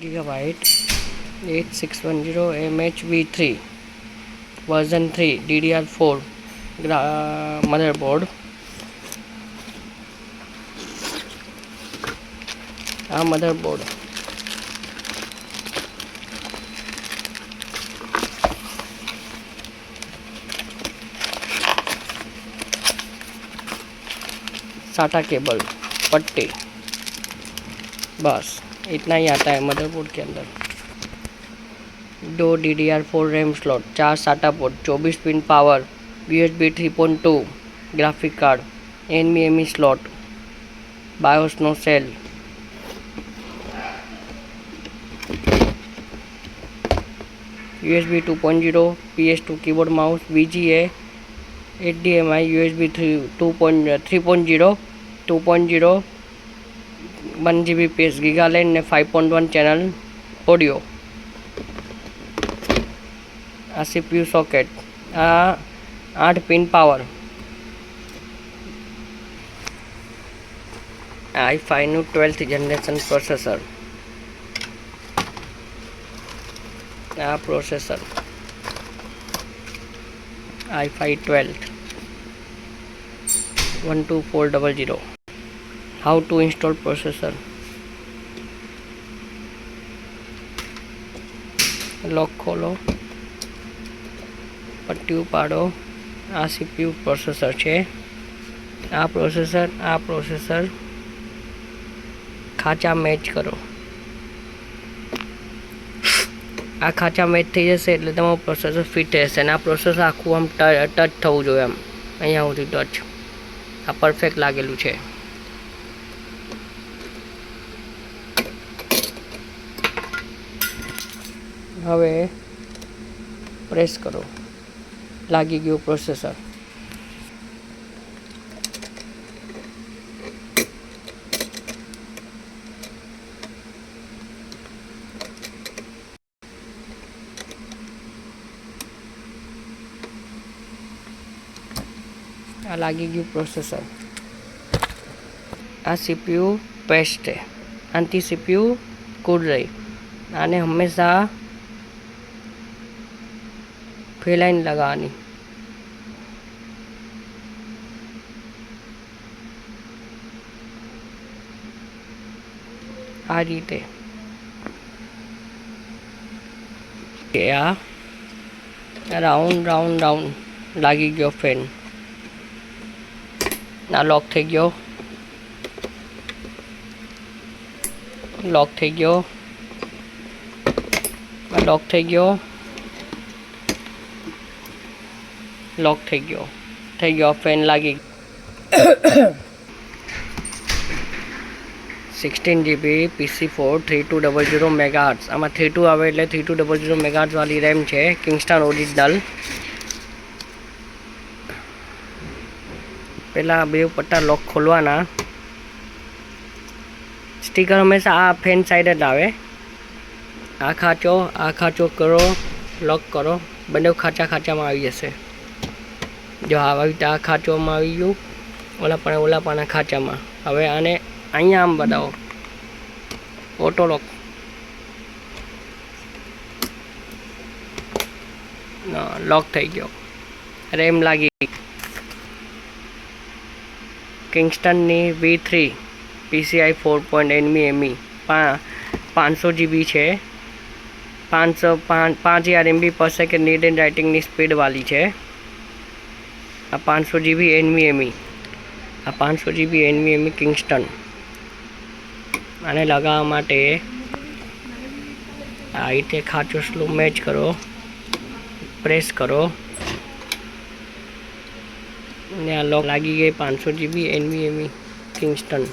Gigabyte 8610 MHV3 version 3 DDR4 motherboard. Motherboard SATA cable पट्टी, बस इतना ही आता है मदरबोर्ड के अंदर। 2 DDR4 RAM slot, 4 SATA port, 24 pin power, USB 3.2 graphic card, NVMe slot, BIOS no cell, USB 2.0, PS2 keyboard mouse, VGA, HDMI, USB 3.0, 2.0, 1 Gbps giga LAN ને 5.1 channel audio. આ CPU socket, આ 8 પિન પાવર, i5 નું 12th generation processor. આ processor i5 12 12400. How to install processor? Lock खोलो, पट्टी उपाड़ो. आ CPU processor है. आ processor खाचा match करो. आ खाचा मैच थी जैसे એટલે તમારું પ્રોસેસર ફિટ રહેશે. અને આ પ્રોસેસર આખું આમ ટચ થવું જોઈએ, આમ અહીંયા સુધી ટચ. આ પરફેક્ટ લાગેલું છે. હવે પ્રેસ કરો, લાગી ગયું પ્રોસેસર. આ લાગી ગયું પ્રોસેસર. આ CPU પેસ્ટ છે, આનાથી CPU કૂડ રહી. આને હંમેશા ફેલાઈને લગાવવાની. આ રીતે આ રાઉન્ડ રાઉન્ડ રાઉન્ડ લાગી ગયો ફેન. ના લોક થઈ ગયો, લોક થઈ ગયો, લોક થઈ ગયો, લોક થઈ ગયો. ફેન લાગી. 16GB PC4 3200 MHz. આમાં 32 આવે એટલે 3200 MHz વાળી રેમ છે. Kingston original. પહેલાં બે પટ્ટા લોક ખોલવાના. સ્ટીકર હંમેશા આ ફેન સાઈડ જ આવે. આ ખાંચો કરો, લોક કરો. બંને ખાંચામાં આવી જશે. જો આવી રીતે આ ખાંચોમાં આવી ગયું, ઓલા પાના ખાંચામાં. હવે આને અહીંયા આમ બતાવો, ઓટો લોક. લોક થઈ ગયો. રેમ લાગી. કિંગસ્ટનની V3 PCI 4. NVMe 500GB છે. 5,000 MB/s રીડ એન્ડ રાઇટિંગની સ્પીડ વાળી છે. આ 500GB NVMe. આ 500GB NVMe કિંગસ્ટન. આને લગાવવા માટે આ રીતે ખાંચો સ્લો મેચ કરો, પ્રેસ કરો ને આ લોક લાગી ગઈ. 500GB NVMe Kingston.